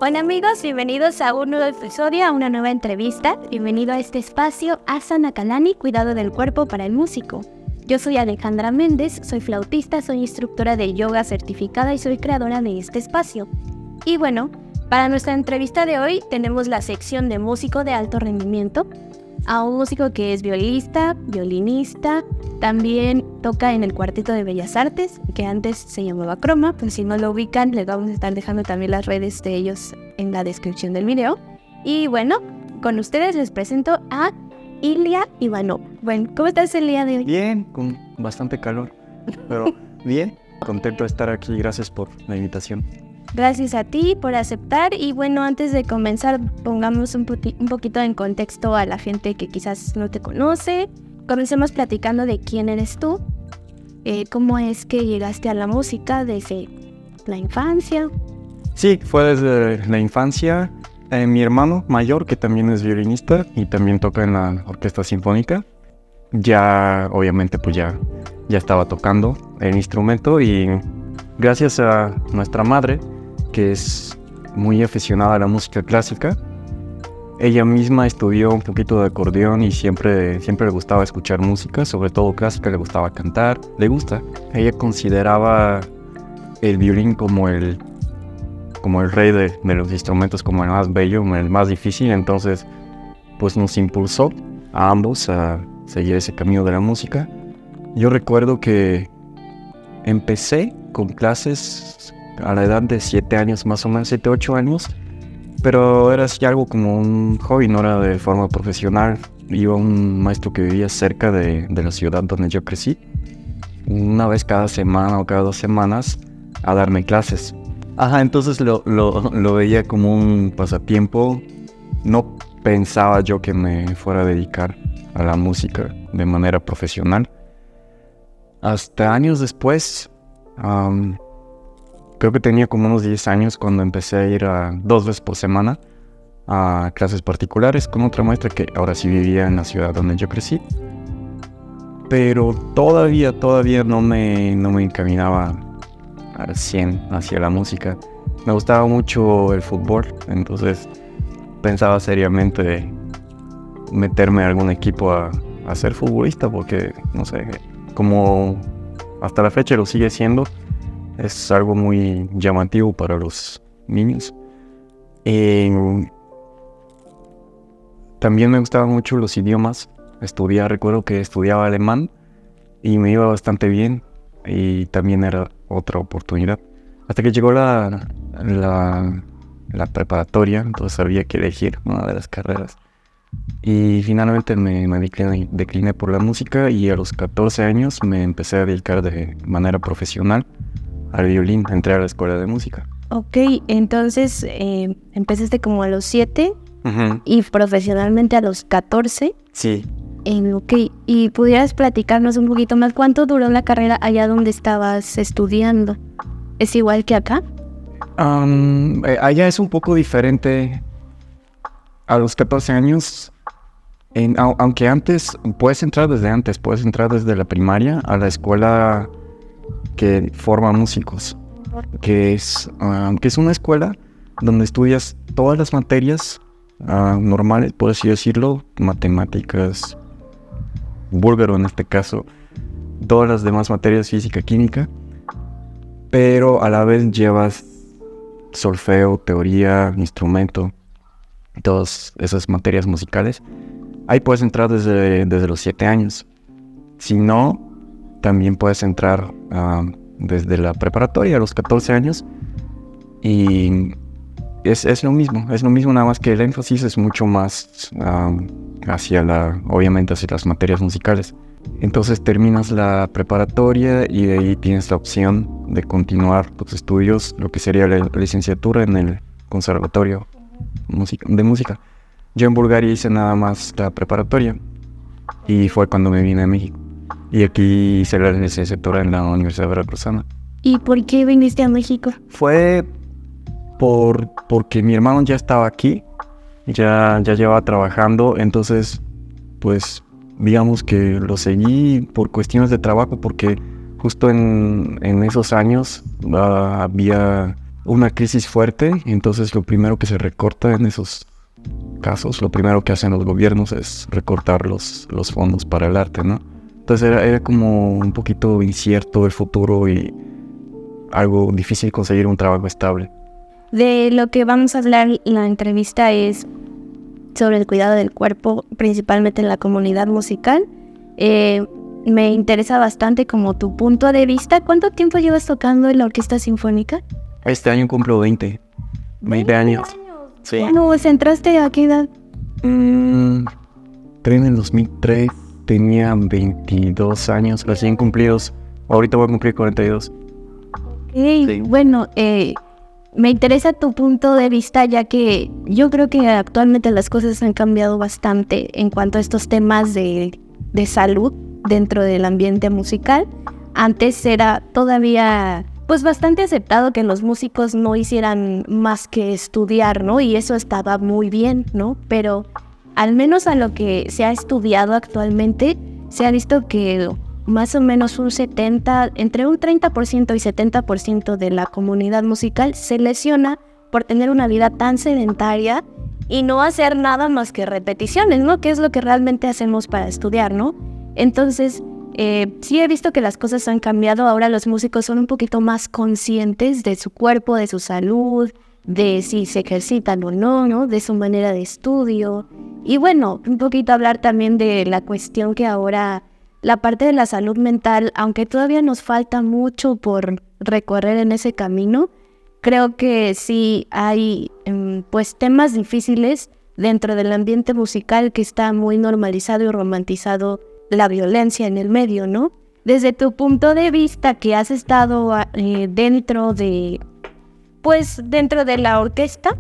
Hola amigos, bienvenidos a un nuevo episodio, a una nueva entrevista. Bienvenido a este espacio, Asana Kalani, Cuidado del Cuerpo para el Músico. Yo soy Alejandra Méndez, soy flautista, soy instructora de yoga certificada y soy creadora de este espacio. Y bueno, para nuestra entrevista de hoy tenemos la sección de músico de alto rendimiento, a un músico que es violista, violinista, también toca en el Cuarteto de Bellas Artes, que antes se llamaba Croma, pues si no lo ubican les vamos a estar dejando también las redes de ellos en la descripción del video. Y bueno, con ustedes les presento a Ilya Ivanov. Bueno, ¿cómo estás el día de hoy? Bien, con bastante calor, pero bien, contento de estar aquí, gracias por la invitación. Gracias a ti por aceptar y bueno, antes de comenzar pongamos un poquito en contexto a la gente que quizás no te conoce. Comencemos platicando de quién eres tú, cómo es que llegaste a la música desde la infancia. Sí, fue desde la infancia. Mi hermano mayor, que también es violinista y también toca en la orquesta sinfónica, ya obviamente pues ya estaba tocando el instrumento y gracias a nuestra madre, que es muy aficionada a la música clásica, ella misma estudió un poquito de acordeón y siempre le gustaba escuchar música, sobre todo clásica, le gustaba cantar, le gusta. Ella consideraba el violín como el rey de los instrumentos, como el más bello, el más difícil, entonces pues nos impulsó a ambos a seguir ese camino de la música. Yo recuerdo que empecé con clases a la edad de 7 años, más o menos 7, 8 años, pero era así algo como un hobby, no era de forma profesional. Iba un maestro que vivía cerca de la ciudad donde yo crecí, una vez cada semana o cada 2 semanas, a darme clases. Entonces lo veía como un pasatiempo. No pensaba yo que me fuera a dedicar a la música de manera profesional. Hasta años después, creo que tenía como unos 10 años cuando empecé a ir 2 veces por semana a clases particulares con otra maestra que ahora sí vivía en la ciudad donde yo crecí. Pero todavía no me encaminaba al 100 hacia la música. Me gustaba mucho el fútbol, entonces pensaba seriamente meterme a algún equipo a ser futbolista, porque no sé, como hasta la fecha lo sigue siendo, es algo muy llamativo para los niños. También me gustaban mucho los idiomas. Recuerdo que estudiaba alemán y me iba bastante bien, y también era otra oportunidad. Hasta que llegó la preparatoria, entonces había que elegir una de las carreras. Y finalmente me decliné por la música y a los 14 años me empecé a dedicar de manera profesional al violín, entré a la escuela de música. Ok, entonces empezaste como a los 7 Uh-huh. y profesionalmente a los 14. Sí. Ok, ¿y pudieras platicarnos un poquito más cuánto duró la carrera allá donde estabas estudiando? ¿Es igual que acá? Allá es un poco diferente. A los 14 años, aunque antes, puedes entrar desde la primaria a la escuela que forma músicos, que es una escuela donde estudias todas las materias normales, por así decirlo, matemáticas, búlgaro en este caso, todas las demás materias, física, química, pero a la vez llevas solfeo, teoría, instrumento, todas esas materias musicales. Ahí puedes entrar desde los 7 años. Si no, también puedes entrar desde la preparatoria a los 14 años. Y es lo mismo, nada más que el énfasis es mucho más obviamente hacia las materias musicales. Entonces terminas la preparatoria y de ahí tienes la opción de continuar tus estudios, lo que sería la licenciatura en el conservatorio de música. Yo en Bulgaria hice nada más la preparatoria y fue cuando me vine a México. Y aquí hice la licenciatura en la Universidad Veracruzana. ¿Y por qué viniste a México? Fue porque mi hermano ya estaba aquí, ya llevaba trabajando, entonces pues digamos que lo seguí por cuestiones de trabajo, porque justo en esos años había una crisis fuerte, entonces lo primero que se recorta en esos casos, lo primero que hacen los gobiernos es recortar los fondos para el arte, ¿no? Entonces era como un poquito incierto el futuro y algo difícil conseguir un trabajo estable. De lo que vamos a hablar en la entrevista es sobre el cuidado del cuerpo, principalmente en la comunidad musical. Me interesa bastante como tu punto de vista. ¿Cuánto tiempo llevas tocando en la Orquesta Sinfónica? Este año cumplo 20 años. Sí. ¿Cuándo entraste? ¿A qué edad? Entré en el 2003, tenía 22 años recién cumplidos. Ahorita voy a cumplir 42. Sí. Bueno, me interesa tu punto de vista, ya que yo creo que actualmente las cosas han cambiado bastante en cuanto a estos temas de salud dentro del ambiente musical. Antes era todavía pues bastante aceptado que los músicos no hicieran más que estudiar, ¿no? Y eso estaba muy bien, ¿no? Pero al menos a lo que se ha estudiado actualmente, se ha visto que más o menos entre un 30% y 70% de la comunidad musical se lesiona por tener una vida tan sedentaria y no hacer nada más que repeticiones, ¿no? Que es lo que realmente hacemos para estudiar, ¿no? Entonces, sí he visto que las cosas han cambiado. Ahora los músicos son un poquito más conscientes de su cuerpo, de su salud, de si se ejercitan o no, ¿no? De su manera de estudio. Y bueno, un poquito hablar también de la cuestión que ahora la parte de la salud mental, aunque todavía nos falta mucho por recorrer en ese camino, creo que sí hay pues temas difíciles dentro del ambiente musical que está muy normalizado y romantizado la violencia en el medio, ¿no? Desde tu punto de vista que has estado dentro de la orquesta,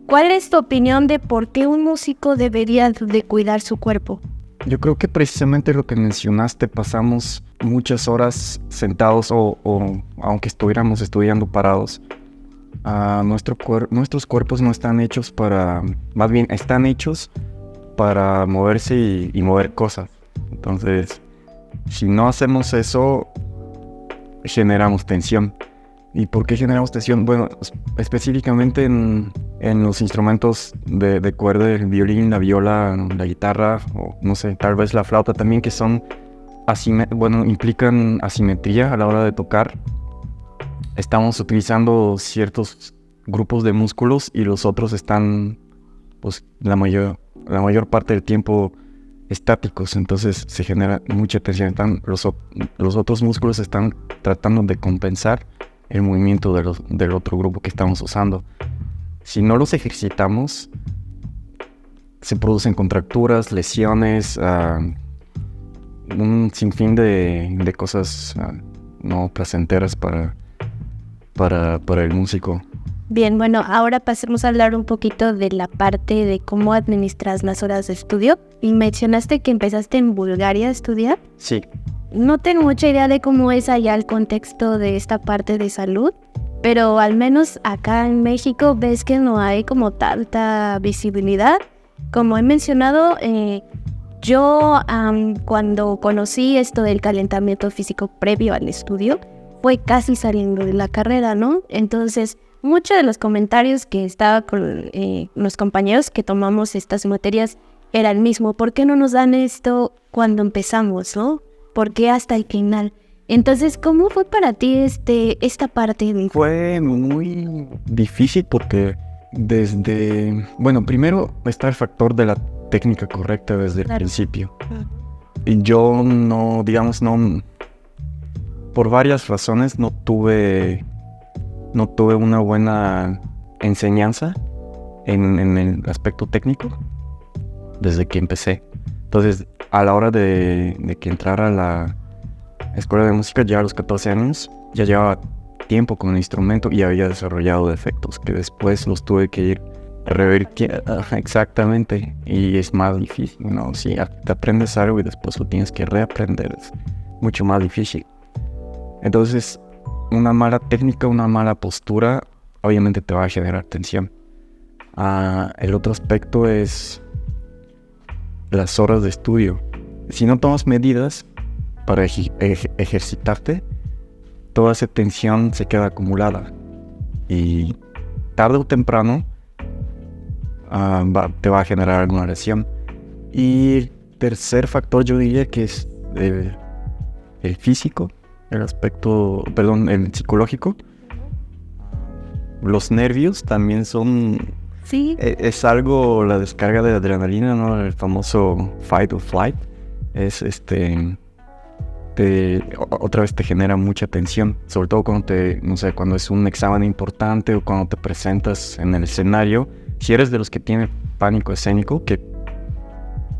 ¿cuál es tu opinión de por qué un músico debería de cuidar su cuerpo? Yo creo que precisamente lo que mencionaste, pasamos muchas horas sentados o aunque estuviéramos estudiando parados. Nuestros cuerpos no están hechos más bien están hechos para moverse y mover cosas. Entonces, si no hacemos eso, generamos tensión. ¿Y por qué generamos tensión? Bueno, específicamente en los instrumentos de cuerda, el violín, la viola, la guitarra, o no sé, tal vez la flauta también, que son implican asimetría a la hora de tocar. Estamos utilizando ciertos grupos de músculos y los otros están, pues, la mayor parte del tiempo estáticos, entonces se genera mucha tensión. Los otros músculos están tratando de compensar el movimiento del otro grupo que estamos usando. Si no los ejercitamos, se producen contracturas, lesiones, un sinfín de cosas no placenteras para el músico. Bien, bueno, ahora pasemos a hablar un poquito de la parte de cómo administras las horas de estudio. Y mencionaste que empezaste en Bulgaria a estudiar. Sí. No tengo mucha idea de cómo es allá el contexto de esta parte de salud, pero al menos acá en México ves que no hay como tanta visibilidad. Como he mencionado, yo cuando conocí esto del calentamiento físico previo al estudio, fue casi saliendo de la carrera, ¿no? Entonces, muchos de los comentarios que estaba con los compañeros que tomamos estas materias era el mismo. ¿Por qué no nos dan esto cuando empezamos, no? ¿Por qué hasta el final? Entonces, ¿cómo fue para ti esta parte? Fue muy difícil porque primero está el factor de la técnica correcta desde el principio. Y yo no, por varias razones no tuve una buena enseñanza en el aspecto técnico desde que empecé. Entonces, a la hora de que entrara a la escuela de música, ya a los 14 años, ya llevaba tiempo con el instrumento y había desarrollado defectos que después los tuve que ir revertir. Exactamente. Y es más difícil, ¿no? Si te aprendes algo y después lo tienes que reaprender, es mucho más difícil. Entonces, una mala técnica, una mala postura, obviamente te va a generar tensión. El otro aspecto es las horas de estudio. Si no tomas medidas para ejercitarte, toda esa tensión se queda acumulada y tarde o temprano te va a generar alguna lesión. Y el tercer factor yo diría que es el físico, el psicológico. Los nervios también son... Sí. Es algo, la descarga de adrenalina, ¿no? El famoso fight or flight. Otra vez te genera mucha tensión, sobre todo cuando es un examen importante o cuando te presentas en el escenario. Si eres de los que tiene pánico escénico, que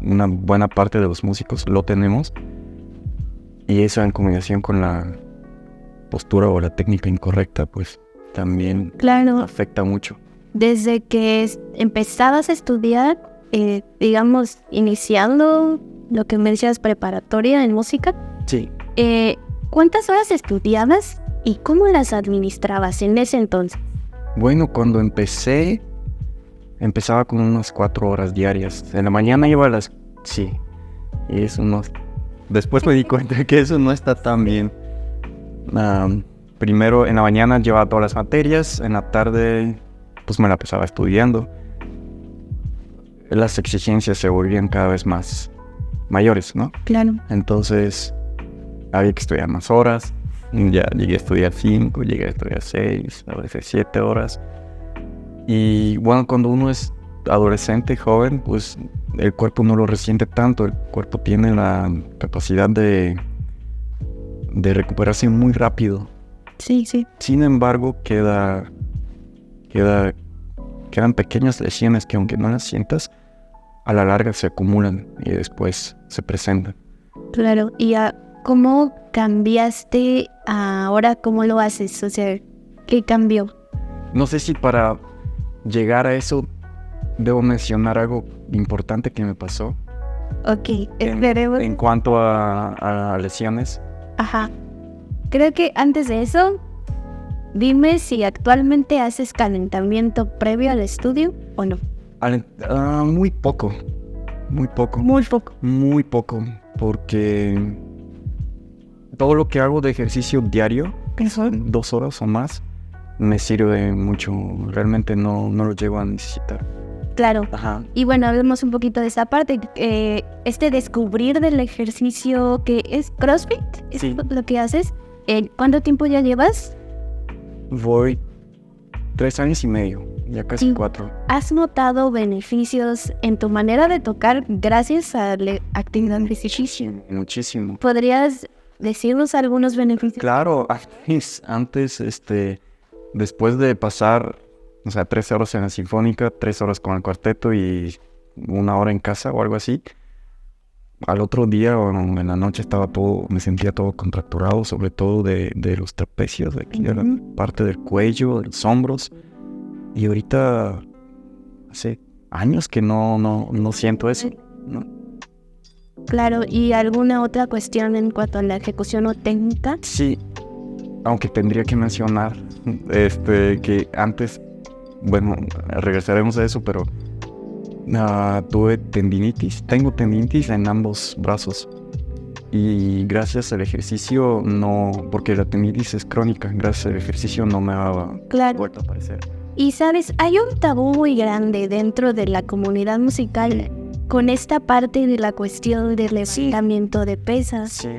una buena parte de los músicos lo tenemos, y eso en combinación con la postura o la técnica incorrecta, pues también afecta mucho. Desde que empezabas a estudiar, digamos, iniciando lo que me decías, preparatoria en música. Sí. ¿Cuántas horas estudiabas y cómo las administrabas en ese entonces? Bueno, cuando empezaba con unas 4 horas diarias. En la mañana iba a las... Sí. Y eso no... Después me di cuenta que eso no está tan bien. Primero, en la mañana llevaba todas las materias. En la tarde, pues me la pasaba estudiando. Las exigencias se volvían cada vez más mayores, ¿no? Claro. Entonces, había que estudiar más horas. Ya llegué a estudiar 5, llegué a estudiar 6, a veces 7 horas. Y bueno, cuando uno es adolescente, joven, pues el cuerpo no lo resiente tanto. El cuerpo tiene la capacidad de recuperarse muy rápido. Sí, sí. Sin embargo, quedan pequeñas lesiones que, aunque no las sientas, a la larga se acumulan y después se presentan. Claro. ¿Y cómo cambiaste ahora? ¿Cómo lo haces? O sea, ¿qué cambió? No sé si para llegar a eso debo mencionar algo importante que me pasó. Ok, esperemos. En cuanto a lesiones. Ajá. Creo que antes de eso, dime si actualmente haces calentamiento previo al estudio o no. Muy poco. Muy poco, porque todo lo que hago de ejercicio diario, que son 2 horas o más, me sirve mucho. Realmente no lo llego a necesitar. Claro. Ajá. Y bueno, hablemos un poquito de esa parte. Descubrir del ejercicio que es CrossFit, ¿es sí. lo que haces? ¿Cuánto tiempo ya llevas? Voy 3 años y medio, ya casi 4. ¿Has notado beneficios en tu manera de tocar gracias a la actividad física? Muchísimo. ¿Podrías decirnos algunos beneficios? Claro, antes, después de pasar, 3 horas en la sinfónica, 3 horas con el cuarteto y 1 hora en casa o algo así, al otro día o en la noche me sentía todo contracturado, sobre todo de los trapecios, de aquí, de la parte del cuello, de los hombros. Y ahorita hace años que no siento eso, ¿no? Claro, ¿y alguna otra cuestión en cuanto a la ejecución o técnica? Sí, aunque tendría que mencionar que antes, bueno, regresaremos a eso, pero tuve tendinitis. Tengo tendinitis en ambos brazos. Y gracias al ejercicio porque la tendinitis es crónica, gracias al ejercicio no me ha vuelto a aparecer. Y sabes, hay un tabú muy grande dentro de la comunidad musical con esta parte de la cuestión del levantamiento de pesas. Sí.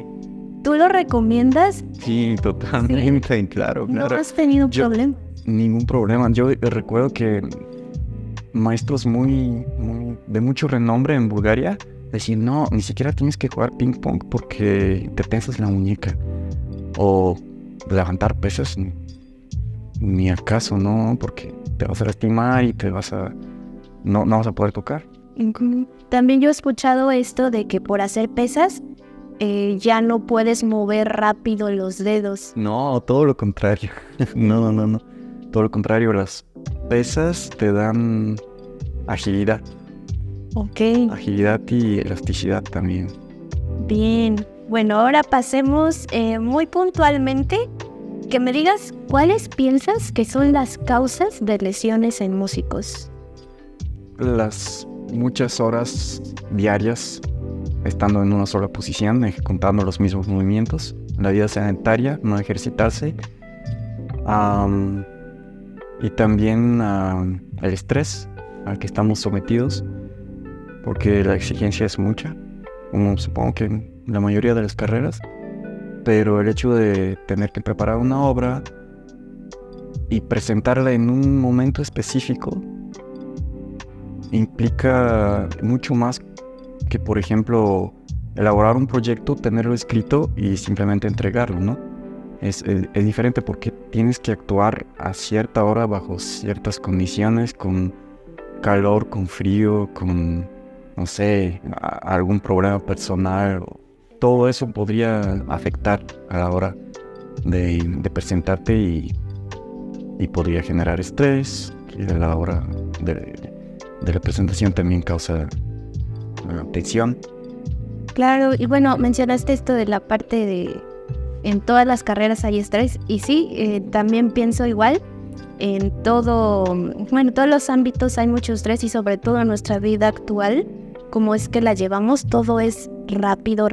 ¿Tú lo recomiendas? Sí, totalmente, sí. Claro. ¿No has tenido problema? Ningún problema. Yo recuerdo que maestros de mucho renombre en Bulgaria decían, no, ni siquiera tienes que jugar ping pong porque te tensas la muñeca. O levantar pesas, ni acaso, no, porque te vas a lastimar y no vas a poder tocar. También yo he escuchado esto de que por hacer pesas ya no puedes mover rápido los dedos. No, todo lo contrario. No. Todo lo contrario, las pesas te dan agilidad. Ok. Agilidad y elasticidad también. Bien. Bueno, ahora pasemos muy puntualmente que me digas cuáles piensas que son las causas de lesiones en músicos. Las muchas horas diarias estando en una sola posición, ejecutando los mismos movimientos, la vida sedentaria, no ejercitarse, y también el estrés al que estamos sometidos, porque la exigencia es mucha, como supongo que en la mayoría de las carreras, pero el hecho de tener que preparar una obra y presentarla en un momento específico implica mucho más que, por ejemplo, elaborar un proyecto, tenerlo escrito y simplemente entregarlo, ¿no? Es diferente porque tienes que actuar a cierta hora bajo ciertas condiciones, con calor, con frío, con, no sé, algún problema personal. Todo eso podría afectar a la hora de presentarte y podría generar estrés, y a la hora de la presentación también causa tensión. Claro, y bueno, mencionaste esto de la parte de en todas las carreras hay estrés, y sí, también pienso igual. En todos los ámbitos hay mucho estrés, y sobre todo en nuestra vida actual, como es que la llevamos, todo es rápido,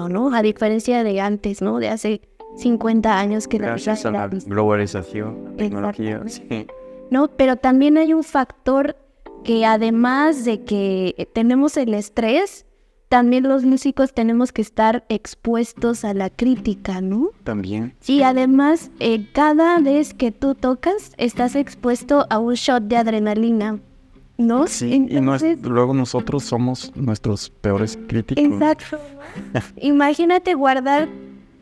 ¿no? A diferencia de antes, ¿no? De hace 50 años que gracias a la globalización, la tecnología, sí. No, pero también hay un factor que, además de que tenemos el estrés, también los músicos tenemos que estar expuestos a la crítica, ¿no? También. Sí, además, cada vez que tú tocas, estás expuesto a un shot de adrenalina, ¿no? Sí, entonces, y luego nosotros somos nuestros peores críticos. Exacto. Imagínate guardar,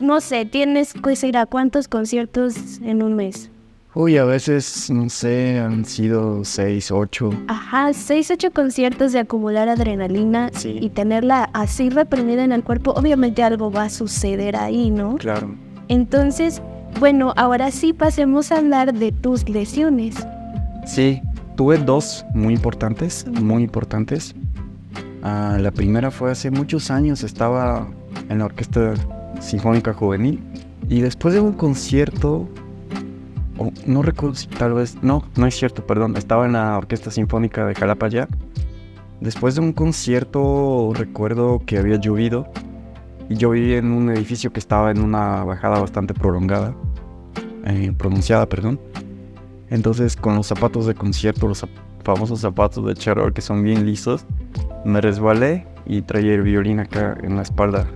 no sé, tienes que ir a cuántos conciertos en un mes. Uy, a veces, no sé, han sido 6, 8. Ajá, 6, 8 conciertos de acumular adrenalina, sí, y tenerla así reprimida en el cuerpo. Obviamente algo va a suceder ahí, ¿no? Claro. Entonces, bueno, ahora sí pasemos a hablar de tus lesiones. Sí, tuve 2 muy importantes. La primera fue hace muchos años, estaba en la Orquesta Sinfónica Juvenil, y después de un concierto, no recuerdo si tal vez, no es cierto, perdón, estaba en la Orquesta Sinfónica de Jalapa ya. Después de un concierto recuerdo que había llovido, y yo vivía en un edificio que estaba en una bajada bastante pronunciada. Entonces, con los zapatos de concierto, los famosos zapatos de charol que son bien lisos, me resbalé y traía el violín acá en la espalda.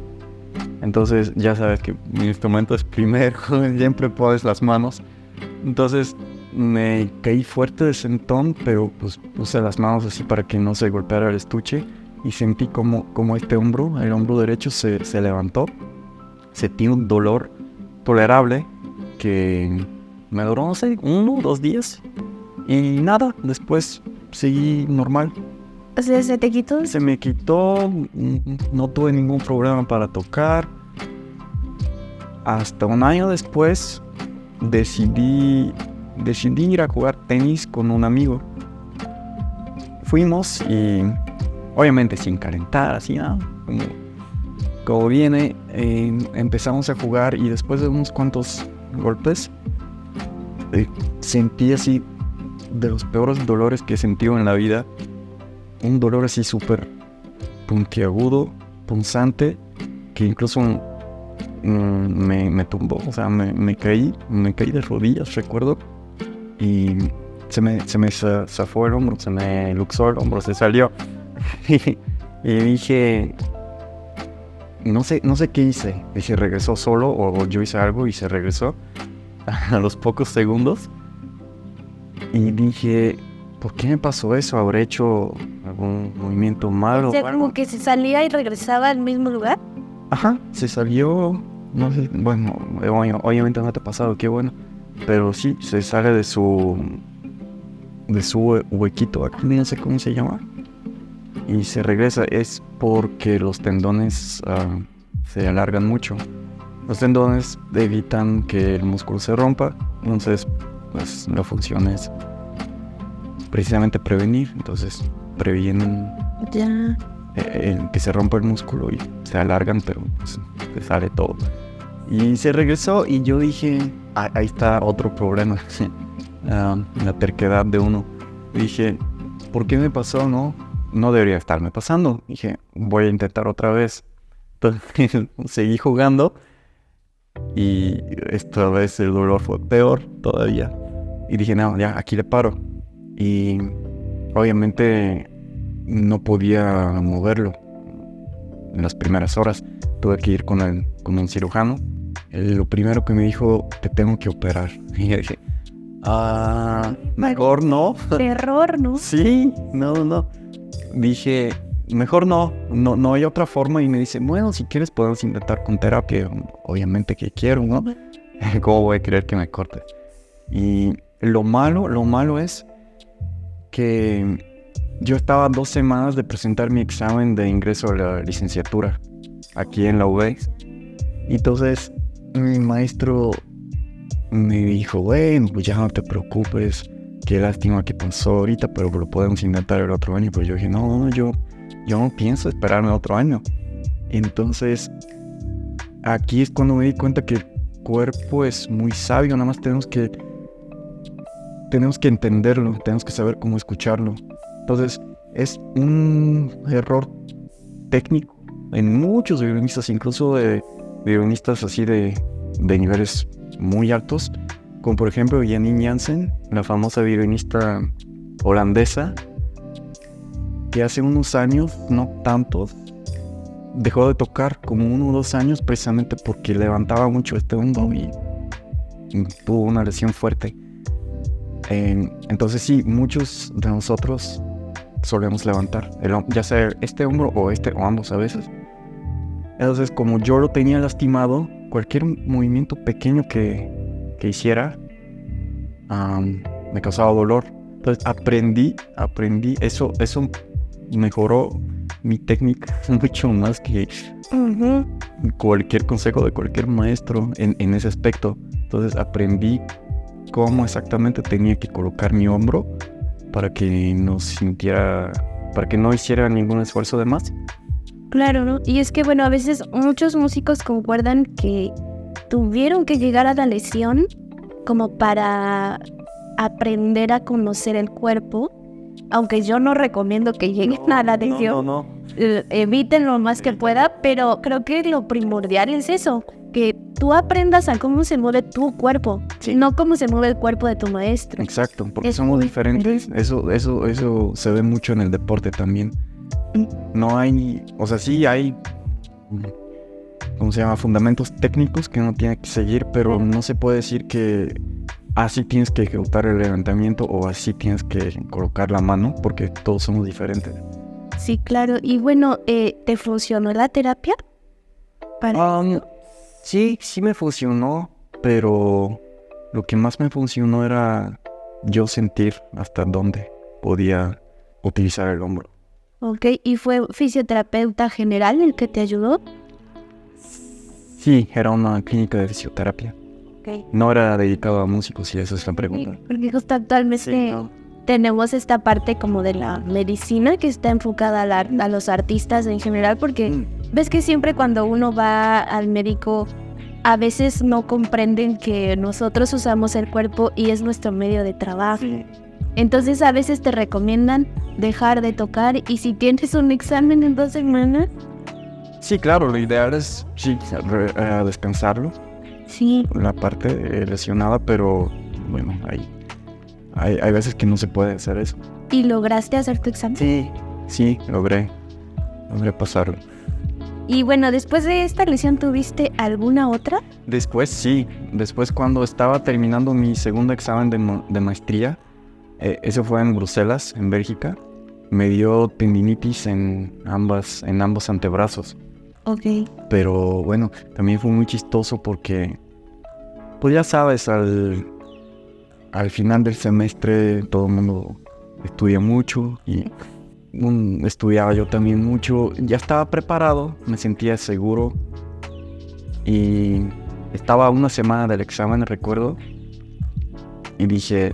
Entonces, ya sabes que mi instrumento es primero, siempre pones las manos. Entonces, me caí fuerte de sentón, pero pues puse las manos así para que no se golpeara el estuche, y sentí como el hombro derecho se levantó. Sentí un dolor tolerable que me duró, no sé, 1 o 2 días. Y nada, después seguí normal. O sea, ¿se te quitó? Se me quitó, no tuve ningún problema para tocar. Hasta un año después decidí ir a jugar tenis con un amigo. Fuimos y obviamente sin calentar, así nada, como viene, empezamos a jugar, y después de unos cuantos golpes sentí así de los peores dolores que he sentido en la vida. Un dolor así súper puntiagudo, punzante, que incluso me tumbó. O sea, me caí de rodillas, recuerdo, y se me zafó el hombro, se me luxó el hombro, se salió. Y dije, no sé qué hice. Dije, regresó solo, o yo hice algo y se regresó a los pocos segundos. Y dije, ¿por qué me pasó eso? ¿Habré hecho algún movimiento malo? O sea, como que se salía y regresaba al mismo lugar. Ajá, se salió, no sé, bueno, obviamente no te ha pasado, qué bueno. Pero sí, se sale de su huequito, aquí no sé cómo se llama, y se regresa. Es porque los tendones se alargan mucho. Los tendones evitan que el músculo se rompa, entonces pues la función es precisamente prevenir. Entonces previenen que se rompa el músculo y se alargan, pero pues, se sale todo. Y se regresó, y yo dije, ahí está otro problema, la terquedad de uno. Dije, ¿por qué me pasó? No debería estarme pasando. Dije, voy a intentar otra vez. Entonces seguí jugando, y esta vez el dolor fue peor todavía. Y dije, no, ya, aquí le paro. Y obviamente no podía moverlo en las primeras horas. Tuve que ir con un cirujano. Lo primero que me dijo, te tengo que operar. Y yo dije, mejor no. Terror, ¿no? Sí, no. Dije, mejor no hay otra forma. Y me dice, bueno, si quieres podemos intentar con terapia. Obviamente que quiero, ¿no? ¿Cómo voy a querer que me cortes? Y lo malo es que yo estaba a 2 semanas de presentar mi examen de ingreso a la licenciatura aquí en la UB. Y entonces mi maestro me dijo, bueno, pues ya no te preocupes, qué lástima que pasó ahorita, pero lo podemos intentar el otro año. Pero yo dije, no, yo no pienso esperarme otro año. Entonces aquí es cuando me di cuenta que el cuerpo es muy sabio, nada más tenemos que entenderlo, tenemos que saber cómo escucharlo. Entonces es un error técnico en muchos violinistas, incluso de violinistas así de niveles muy altos, como por ejemplo Janine Jansen, la famosa violinista holandesa, que hace unos años, no tantos, dejó de tocar como 1 o 2 años precisamente porque levantaba mucho este hombro y tuvo una lesión fuerte. Entonces sí, muchos de nosotros solemos levantar, ya sea este hombro o ambos a veces. Entonces, como yo lo tenía lastimado, cualquier movimiento pequeño que hiciera me causaba dolor. Entonces aprendí, eso mejoró mi técnica mucho más que cualquier consejo de cualquier maestro en ese aspecto. Entonces aprendí cómo exactamente tenía que colocar mi hombro para que no hiciera ningún esfuerzo de más. Claro, ¿no? Y es que, bueno, a veces muchos músicos concuerdan que tuvieron que llegar a la lesión como para aprender a conocer el cuerpo, aunque yo no recomiendo que lleguen a la lesión. No. Eviten lo más que pueda, pero creo que lo primordial es eso, que tú aprendas a cómo se mueve tu cuerpo, sí, no cómo se mueve el cuerpo de tu maestro. Exacto, porque somos diferentes. Eso se ve mucho en el deporte también. No hay, o sea, sí hay, ¿cómo se llama? Fundamentos técnicos que uno tiene que seguir, pero no se puede decir que así tienes que ejecutar el levantamiento o así tienes que colocar la mano, porque todos somos diferentes. Sí, claro. Y bueno, ¿te funcionó la terapia? Sí me funcionó, pero lo que más me funcionó era yo sentir hasta dónde podía utilizar el hombro. Ok, ¿y fue fisioterapeuta general el que te ayudó? Sí, era una clínica de fisioterapia. Okay. No era dedicado a músicos, si esa es la pregunta. Sí, porque justo actualmente tenemos esta parte como de la medicina que está enfocada a los artistas en general, porque ves que siempre cuando uno va al médico, a veces no comprenden que nosotros usamos el cuerpo y es nuestro medio de trabajo. Sí. Entonces a veces te recomiendan dejar de tocar, y si tienes un examen en 2 semanas... Sí, claro, lo ideal es descansarlo. Sí. La parte lesionada, pero bueno, hay veces que no se puede hacer eso. ¿Y lograste hacer tu examen? Sí, logré pasarlo. Y bueno, después de esta lesión, ¿tuviste alguna otra? Después cuando estaba terminando mi segundo examen de maestría, eso fue en Bruselas, en Bélgica, me dio tendinitis en ambos antebrazos. Ok. Pero bueno, también fue muy chistoso porque, pues ya sabes, al final del semestre todo el mundo estudia mucho y estudiaba yo también mucho. Ya estaba preparado, me sentía seguro y estaba a 1 semana del examen, recuerdo, y dije,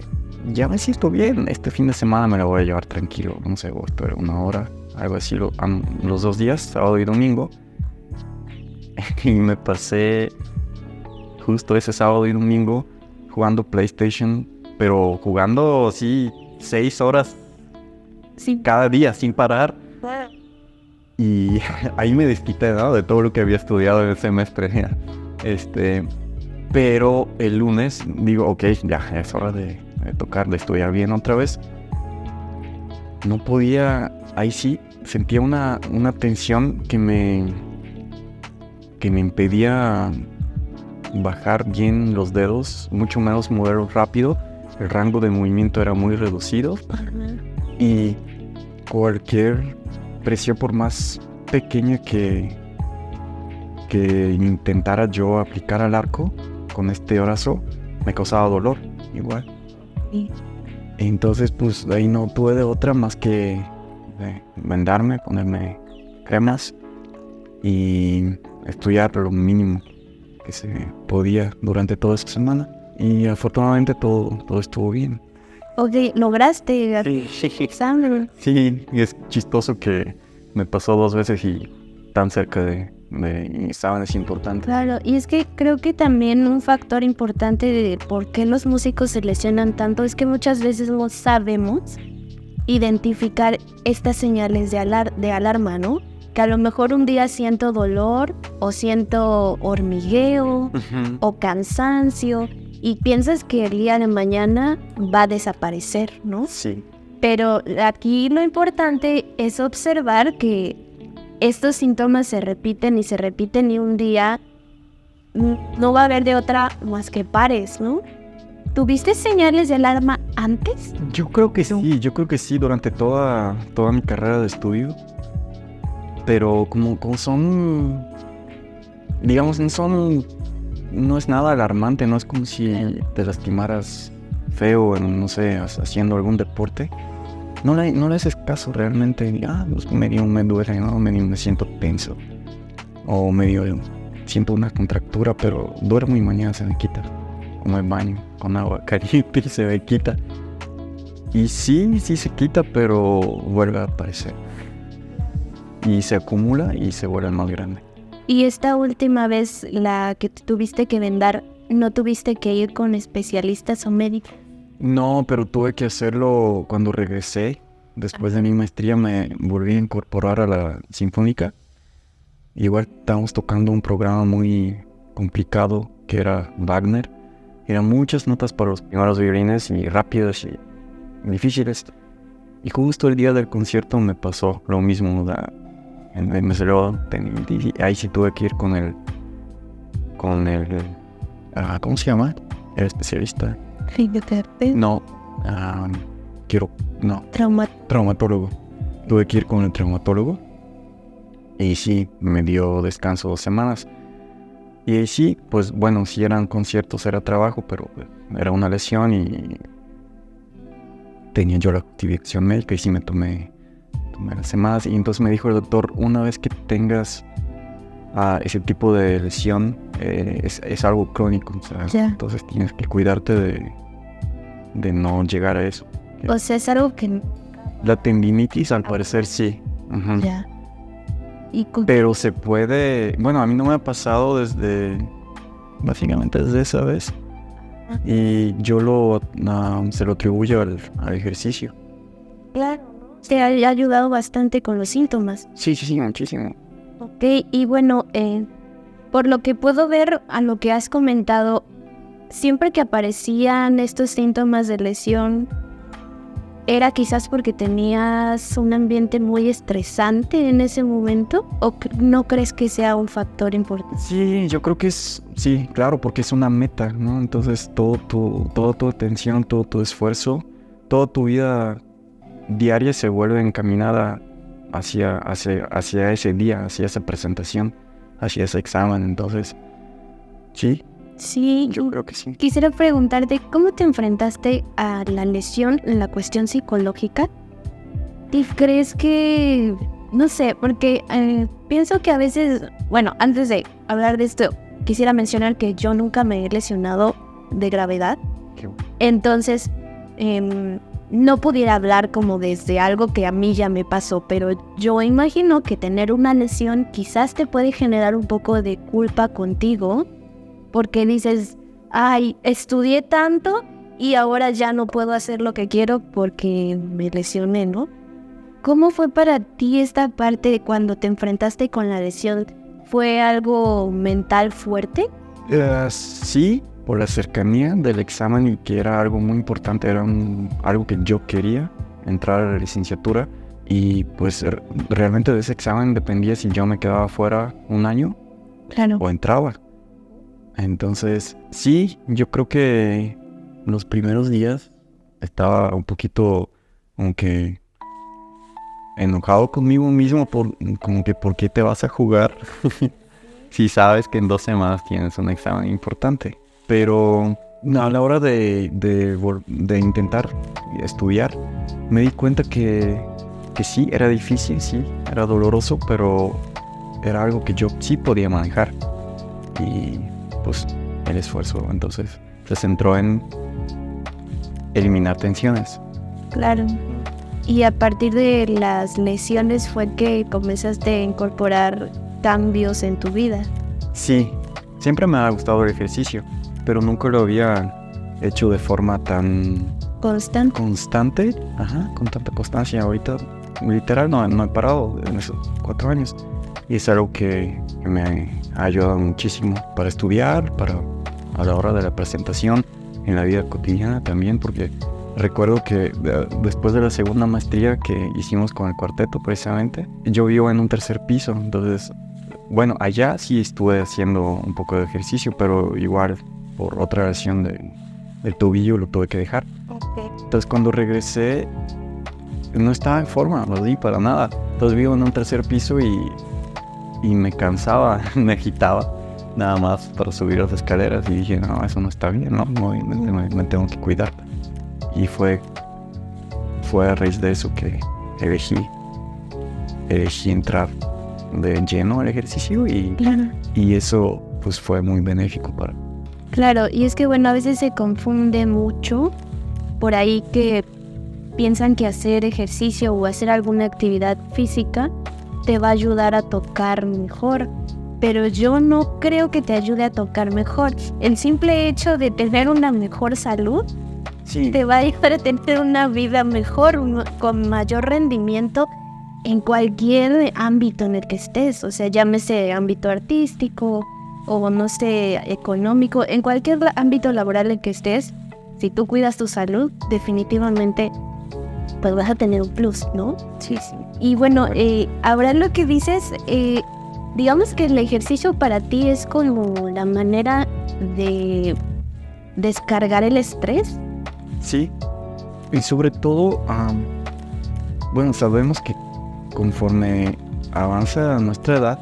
ya me siento bien, este fin de semana me lo voy a llevar tranquilo, no sé, voy a esperar 1 hora, algo así, los 2 días, sábado y domingo. Y me pasé justo ese sábado y domingo jugando PlayStation, pero jugando así 6 horas cada día sin parar. Y ahí me desquité, ¿no?, de todo lo que había estudiado en el semestre. Pero el lunes digo, ok, ya es hora de tocar, de estudiar bien otra vez, no podía, ahí sí, sentía una tensión que me impedía bajar bien los dedos, mucho menos moverlos rápido. El rango de movimiento era muy reducido y cualquier presión, por más pequeña que intentara yo aplicar al arco con este brazo, me causaba dolor igual. Sí. Entonces pues ahí no tuve de otra más que vendarme, ponerme cremas y estudiar lo mínimo que se podía durante toda esta semana. Y afortunadamente todo estuvo bien. Ok, lograste Sí. examen. Sí, y es chistoso que me pasó 2 veces y tan cerca de exámenes importantes. Claro, y es que creo que también un factor importante de por qué los músicos se lesionan tanto es que muchas veces no sabemos identificar estas señales de alarma, ¿no? Que a lo mejor un día siento dolor o siento hormigueo o cansancio y piensas que el día de mañana va a desaparecer, ¿no? Sí. Pero aquí lo importante es observar que estos síntomas se repiten y un día no va a haber de otra más que pares, ¿no? ¿Tuviste señales de alarma antes? Yo creo que sí, durante toda mi carrera de estudio. Pero como son, digamos, no es nada alarmante, no es como si te lastimaras feo, no sé, haciendo algún deporte. No le haces caso realmente. Pues medio me duele, ¿no? Medio me siento tenso. O medio siento una contractura, pero duermo y mañana se me quita. O me baño con agua caliente y se me quita. Y sí se quita, pero vuelve a aparecer. Y se acumula y se vuelve más grande. Y esta última vez, la que tuviste que vendar, ¿no tuviste que ir con especialistas o médicos? No, pero tuve que hacerlo cuando regresé. Después de mi maestría me volví a incorporar a la Sinfónica. Igual estábamos tocando un programa muy complicado que era Wagner. Eran muchas notas para los primeros violines y rápidas y difíciles. Y justo el día del concierto me pasó lo mismo. Me salió tendinitis y ahí sí tuve que ir con el ¿cómo se llama? El especialista. No, traumatólogo. Tuve que ir con el traumatólogo y sí, me dio descanso 2 semanas. Y ahí sí, pues bueno, si eran conciertos era trabajo, pero era una lesión y tenía yo la justificación médica y sí me tomé las semanas. Y entonces me dijo el doctor, una vez que tengas ese tipo de lesión, es algo crónico, o sea, entonces tienes que cuidarte de no llegar a eso. O sea, es algo que... La tendinitis al parecer sí. Uh-huh. Ya. Pero se puede... Bueno, a mí no me ha pasado básicamente desde esa vez. Y yo se lo atribuyo al ejercicio. Claro, ¿no? Te ha ayudado bastante con los síntomas. Sí, muchísimo. Ok, y bueno, por lo que puedo ver a lo que has comentado, siempre que aparecían estos síntomas de lesión, ¿era quizás porque tenías un ambiente muy estresante en ese momento? ¿O no crees que sea un factor importante? Sí, yo creo que sí, claro, porque es una meta, ¿no? Entonces toda tu atención, todo tu esfuerzo, toda tu vida diaria se vuelve encaminada hacia ese día, hacia esa presentación, hacia ese examen. Entonces, sí. Sí, yo creo que sí. Quisiera preguntarte, ¿cómo te enfrentaste a la lesión en la cuestión psicológica? ¿Y crees que, no sé, porque pienso que a veces, bueno, antes de hablar de esto, quisiera mencionar que yo nunca me he lesionado de gravedad. Entonces, no pudiera hablar como desde algo que a mí ya me pasó, pero yo imagino que tener una lesión quizás te puede generar un poco de culpa contigo, porque dices, ay, estudié tanto y ahora ya no puedo hacer lo que quiero porque me lesioné, ¿no? ¿Cómo fue para ti esta parte de cuando te enfrentaste con la lesión? ¿Fue algo mental fuerte? Sí, por la cercanía del examen y que era algo muy importante, era algo que yo quería, entrar a la licenciatura. Y pues realmente de ese examen dependía si yo me quedaba fuera un año o entraba. Entonces, sí, yo creo que los primeros días estaba un poquito como que enojado conmigo mismo como que por qué te vas a jugar si sabes que en 2 semanas tienes un examen importante. Pero a la hora de intentar estudiar, me di cuenta que sí, era difícil, sí, era doloroso, pero era algo que yo sí podía manejar. Y pues el esfuerzo entonces se centró en eliminar tensiones. Claro. Y a partir de las lesiones fue que comenzaste a incorporar cambios en tu vida. Sí, siempre me ha gustado el ejercicio, pero nunca lo había hecho de forma tan constante, con tanta constancia. Ahorita literal no he parado en esos 4 años. Y es algo que me ha ayudado muchísimo para estudiar, a la hora de la presentación, en la vida cotidiana también, porque recuerdo que después de la segunda maestría que hicimos con el cuarteto precisamente, yo vivo en un 3er piso, entonces, bueno, allá sí estuve haciendo un poco de ejercicio, pero igual por otra lesión del tobillo lo tuve que dejar. Okay. Entonces cuando regresé, no estaba en forma, no di para nada. Entonces vivo en un 3er piso y me cansaba, me agitaba nada más para subir las escaleras y dije, no, eso no está bien, no, me tengo que cuidar. Y fue a raíz de eso que elegí entrar de lleno al ejercicio y eso pues fue muy benéfico para mí. Claro, y es que bueno, a veces se confunde mucho por ahí que piensan que hacer ejercicio o hacer alguna actividad física te va a ayudar a tocar mejor, pero yo no creo que te ayude a tocar mejor. El simple hecho de tener una mejor salud te va a ayudar a tener una vida mejor, con mayor rendimiento en cualquier ámbito en el que estés, o sea, llámese ámbito artístico o no sé, económico, en cualquier ámbito laboral en que estés. Si tú cuidas tu salud, definitivamente pues vas a tener un plus, ¿no? Sí. Y bueno, ahora lo que dices, digamos que el ejercicio para ti es como la manera de descargar el estrés. Sí, y sobre todo, bueno, sabemos que conforme avanza nuestra edad,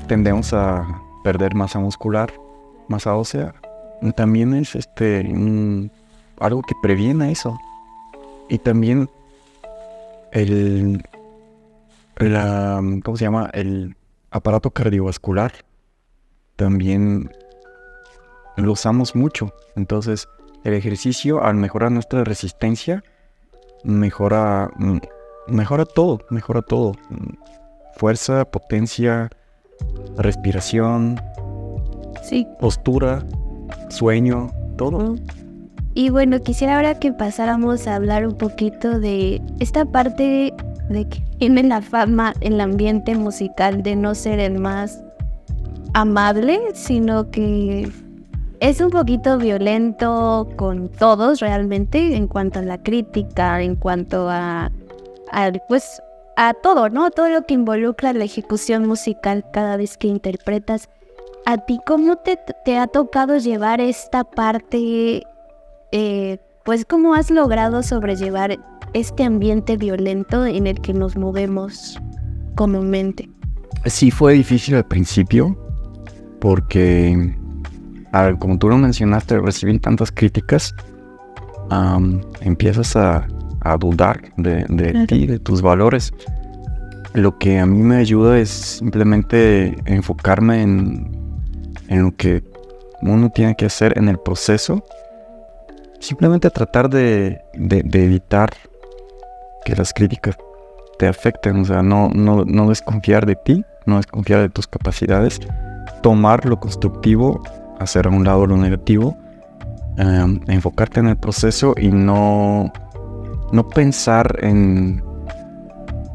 tendemos a perder masa muscular, masa ósea. También es algo que previene eso. Y también ¿cómo se llama? El aparato cardiovascular también lo usamos mucho. Entonces, el ejercicio, al mejorar nuestra resistencia, mejora todo. Fuerza, potencia, respiración, postura, sueño, todo. Y bueno, quisiera ahora que pasáramos a hablar un poquito de esta parte de que tiene la fama en el ambiente musical de no ser el más amable, sino que es un poquito violento con todos realmente, en cuanto a la crítica, en cuanto a todo, ¿no? Todo lo que involucra la ejecución musical cada vez que interpretas. ¿A ti cómo te ha tocado llevar esta parte? Pues ¿cómo has logrado sobrellevar este ambiente violento en el que nos movemos comúnmente? Sí, fue difícil al principio porque, como tú lo mencionaste, al recibir tantas críticas, empiezas a dudar de ti, de tus valores. Lo que a mí me ayuda es simplemente enfocarme en lo que uno tiene que hacer en el proceso. Simplemente tratar de evitar que las críticas te afecten, o sea, no desconfiar de ti, no desconfiar de tus capacidades, tomar lo constructivo, hacer a un lado lo negativo, enfocarte en el proceso y no pensar en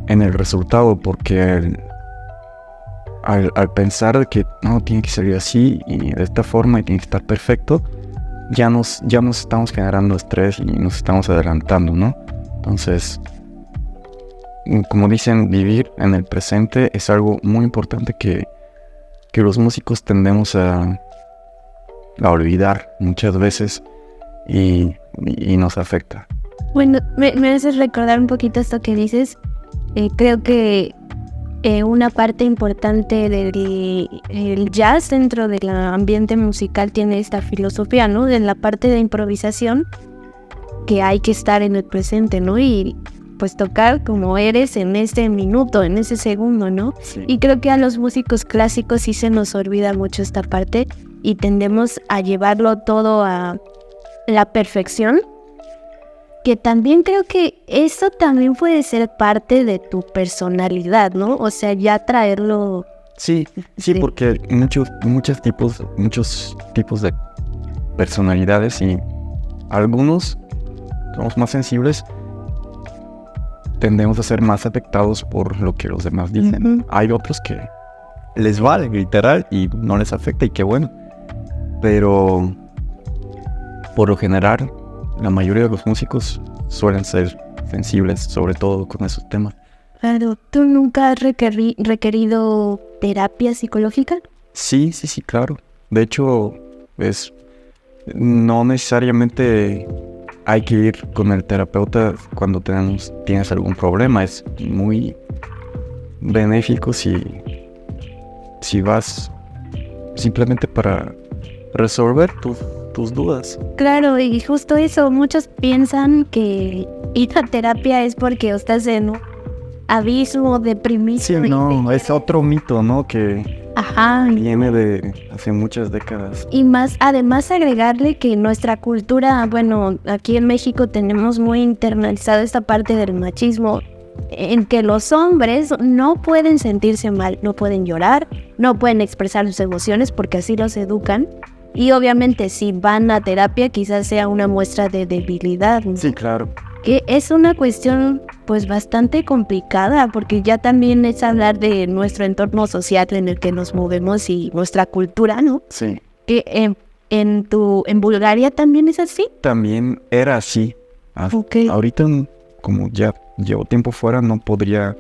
el resultado, porque al pensar de que no, tiene que salir así y de esta forma y tiene que estar perfecto, ya nos estamos generando estrés y nos estamos adelantando, ¿no? Entonces, como dicen, vivir en el presente es algo muy importante que los músicos tendemos a olvidar muchas veces y nos afecta. Bueno, me haces recordar un poquito esto que dices. Creo que una parte importante del jazz dentro del ambiente musical tiene esta filosofía, ¿no? De la parte de improvisación, que hay que estar en el presente, ¿no? Y pues tocar como eres en ese minuto, en ese segundo, ¿no? Sí. Y creo que a los músicos clásicos sí se nos olvida mucho esta parte y tendemos a llevarlo todo a la perfección, que también creo que eso también puede ser parte de tu personalidad, ¿no? O sea, ya traerlo... Sí, porque muchos tipos de personalidades y algunos somos más sensibles, tendemos a ser más afectados por lo que los demás dicen. Uh-huh. Hay otros que les vale, literal, y no les afecta, y qué bueno. Pero por lo general, la mayoría de los músicos suelen ser sensibles, sobre todo con esos temas. Claro, ¿tú nunca has requerido terapia psicológica? Sí, claro. De hecho, no necesariamente hay que ir con el terapeuta cuando tienes algún problema. Es muy benéfico si vas simplemente para resolver tus dudas. Claro, y justo eso, muchos piensan que ir a terapia es porque estás en un abismo deprimido. Sí, no, es otro mito, ¿no? Que viene de hace muchas décadas. Y más, además agregarle que nuestra cultura, bueno, aquí en México tenemos muy internalizada esta parte del machismo, en que los hombres no pueden sentirse mal, no pueden llorar, no pueden expresar sus emociones porque así los educan. Y obviamente si van a terapia quizás sea una muestra de debilidad, ¿no? Sí, claro. Que es una cuestión pues bastante complicada porque ya también es hablar de nuestro entorno social en el que nos movemos y nuestra cultura, ¿no? Sí. Que en Bulgaria también es así. También era así. Okay. Ahorita, como ya llevo tiempo fuera, no podría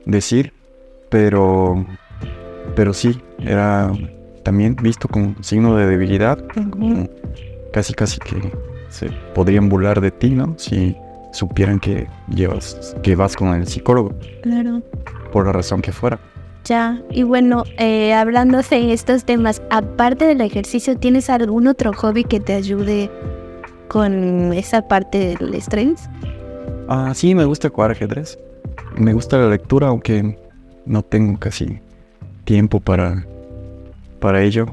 decir, pero sí, era también visto como signo de debilidad, como casi que se podrían burlar de ti, ¿no? Si supieran que vas con el psicólogo. Claro. Por la razón que fuera. Ya, y bueno, hablando de estos temas, aparte del ejercicio, ¿tienes algún otro hobby que te ayude con esa parte del estrés? Sí, me gusta jugar ajedrez. Me gusta la lectura, aunque no tengo casi tiempo para ello.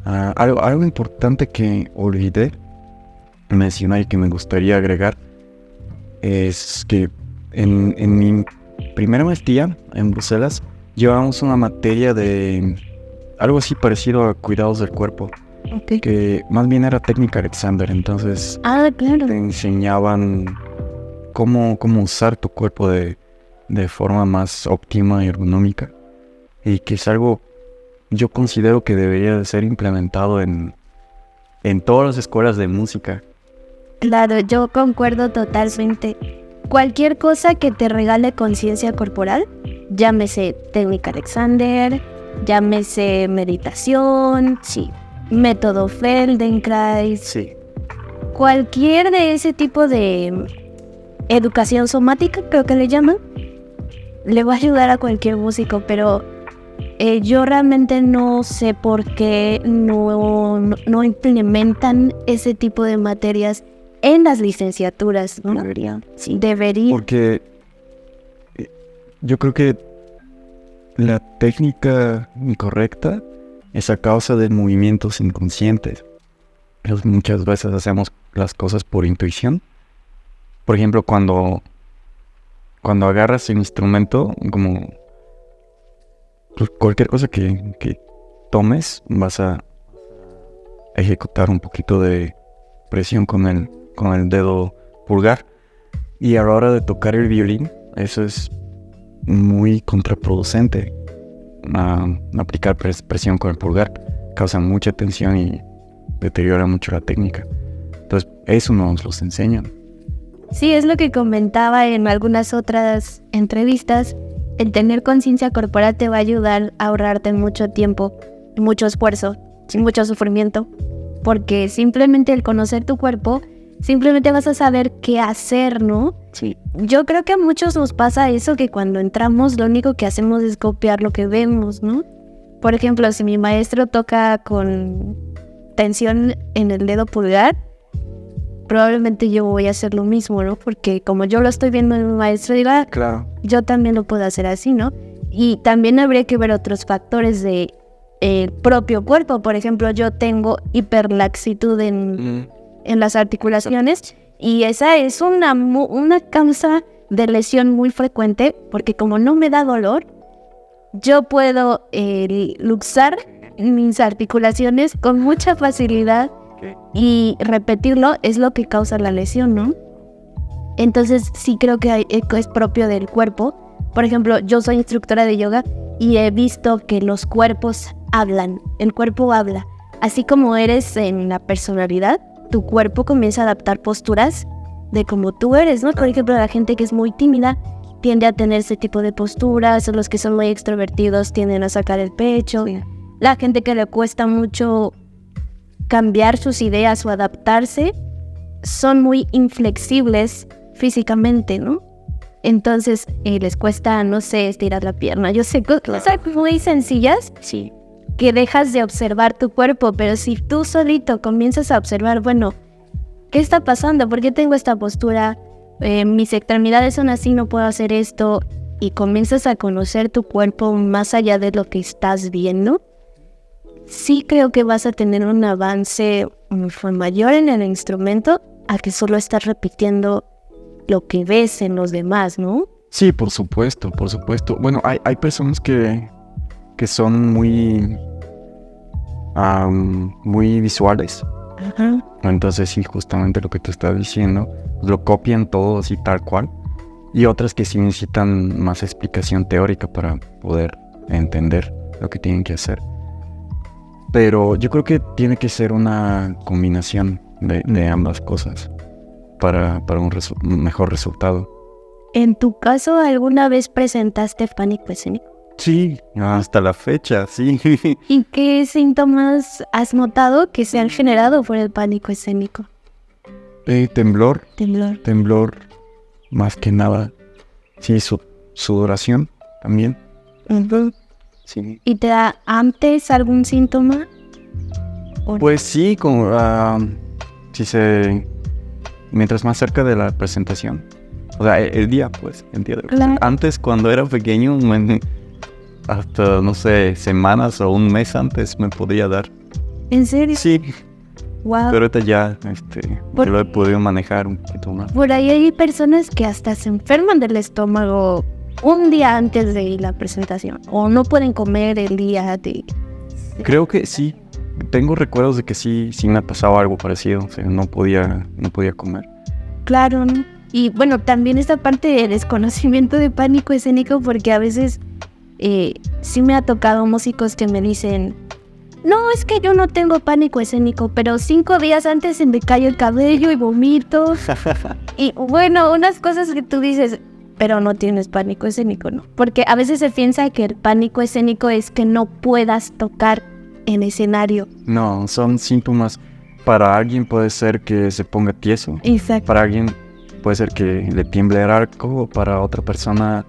Algo importante que olvidé mencionar y que me gustaría agregar es que en mi primera maestría en Bruselas llevamos una materia de algo así parecido a cuidados del cuerpo. Okay. Que más bien era técnica Alexander. Entonces claro. Te enseñaban cómo usar tu cuerpo de forma más óptima y ergonómica, y que es algo yo considero que debería de ser implementado en todas las escuelas de música. Claro, yo concuerdo totalmente. Cualquier cosa que te regale conciencia corporal, llámese técnica Alexander, llámese meditación, sí, método Feldenkrais, sí, cualquier de ese tipo de educación somática, creo que le llaman, le va a ayudar a cualquier músico, pero yo realmente no sé por qué no implementan ese tipo de materias en las licenciaturas, ¿no? Deberían. Sí, debería. Porque yo creo que la técnica incorrecta es a causa de movimientos inconscientes. Muchas veces hacemos las cosas por intuición. Por ejemplo, cuando agarras el instrumento, como cualquier cosa que tomes, vas a ejecutar un poquito de presión con el dedo pulgar, y a la hora de tocar el violín eso es muy contraproducente, aplicar presión con el pulgar. Causa mucha tensión y deteriora mucho la técnica. Entonces, eso nos los enseñan. Sí, es lo que comentaba en algunas otras entrevistas. El tener conciencia corporal te va a ayudar a ahorrarte mucho tiempo, mucho esfuerzo y mucho sufrimiento. Porque simplemente el conocer tu cuerpo, simplemente vas a saber qué hacer, ¿no? Sí. Yo creo que a muchos nos pasa eso, que cuando entramos lo único que hacemos es copiar lo que vemos, ¿no? Por ejemplo, si mi maestro toca con tensión en el dedo pulgar, probablemente yo voy a hacer lo mismo, ¿no? Porque como yo lo estoy viendo en mi maestro, digo, Claro. yo también lo puedo hacer así, ¿no? Y también habría que ver otros factores de el propio cuerpo. Por ejemplo, yo tengo hiperlaxitud en las articulaciones y esa es una causa de lesión muy frecuente, porque como no me da dolor, yo puedo luxar mis articulaciones con mucha facilidad y repetirlo es lo que causa la lesión, ¿no? Entonces sí creo que es propio del cuerpo. Por ejemplo, yo soy instructora de yoga y he visto que los cuerpos hablan, el cuerpo habla. Así como eres en la personalidad, tu cuerpo comienza a adaptar posturas de como tú eres, ¿no? Por ejemplo, la gente que es muy tímida tiende a tener ese tipo de posturas, los que son muy extrovertidos tienden a sacar el pecho. Sí. La gente que le cuesta mucho cambiar sus ideas o adaptarse son muy inflexibles físicamente, ¿no? Entonces les cuesta, no sé, estirar la pierna. Yo sé cosas muy sencillas, sí, que dejas de observar tu cuerpo, pero si tú solito comienzas a observar, bueno, ¿qué está pasando? ¿Por qué tengo esta postura? Mis extremidades son así, no puedo hacer esto. Y comienzas a conocer tu cuerpo más allá de lo que estás viendo. Sí creo que vas a tener un avance mayor en el instrumento a que solo estás repitiendo lo que ves en los demás, ¿no? Sí, por supuesto, por supuesto. Bueno, hay personas que son muy visuales. Ajá. Entonces sí, justamente lo que tú estás diciendo, lo copian todo así tal cual. Y otras que sí necesitan más explicación teórica para poder entender lo que tienen que hacer. Pero yo creo que tiene que ser una combinación de ambas cosas para un mejor resultado. ¿En tu caso alguna vez presentaste pánico escénico? Sí, hasta la fecha, sí. ¿Y qué síntomas has notado que se han generado por el pánico escénico? Temblor. Temblor. Más que nada. Sí, sudoración también. Uh-huh. Sí. ¿Y te da antes algún síntoma? Pues sí, como mientras más cerca de la presentación. O sea, el día de claro. Antes, cuando era pequeño, hasta, no sé, semanas o un mes antes me podía dar. ¿En serio? Sí. Wow. Pero ahorita ya yo lo he podido manejar un poquito más. Por ahí hay personas que hasta se enferman del estómago un día antes de la presentación. O no pueden comer el día de... Creo que sí. Tengo recuerdos de que sí me ha pasado algo parecido. O sea, no podía comer. Claro, ¿no? Y bueno, también esta parte de desconocimiento de pánico escénico, porque a veces sí me ha tocado músicos que me dicen, no, es que yo no tengo pánico escénico, pero 5 días antes se me cae el cabello y vomito. Y bueno, unas cosas que tú dices, pero no tienes pánico escénico, ¿no? Porque a veces se piensa que el pánico escénico es que no puedas tocar en escenario. No, son síntomas. Para alguien puede ser que se ponga tieso. Exacto. Para alguien puede ser que le tiemble el arco, o para otra persona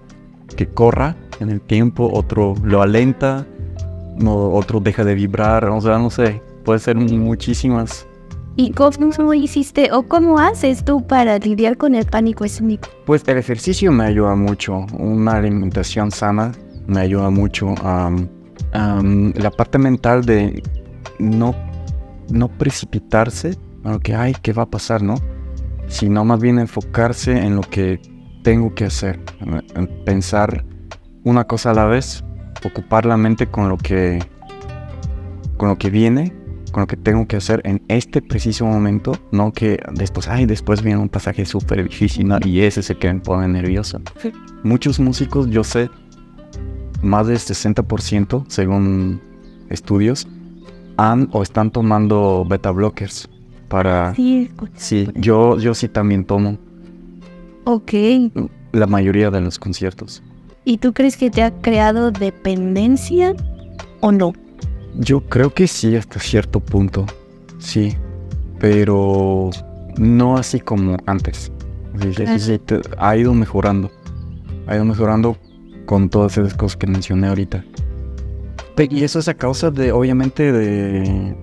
que corra en el tiempo, otro lo alenta, otro deja de vibrar, o sea, no sé, puede ser muchísimas. ¿Y cómo hiciste o cómo haces tú para lidiar con el pánico escénico? Pues el ejercicio me ayuda mucho, una alimentación sana me ayuda mucho, la parte mental de no precipitarse a lo que, ¿qué va a pasar, no? Sino más bien enfocarse en lo que tengo que hacer, en pensar una cosa a la vez, ocupar la mente con lo que viene, con lo que tengo que hacer en este preciso momento, no que después viene un pasaje súper difícil, ¿no? Y ese es el que me pone nervioso. Sí. Muchos músicos, yo sé, más del 60%, según estudios, han o están tomando beta blockers para... Sí, Sí, yo sí también tomo ok. la mayoría de los conciertos. ¿Y tú crees que te ha creado dependencia o no? Yo creo que sí, hasta cierto punto, sí, pero no así como antes. Sí, ha ido mejorando con todas esas cosas que mencioné ahorita. Y eso es a causa de, obviamente, de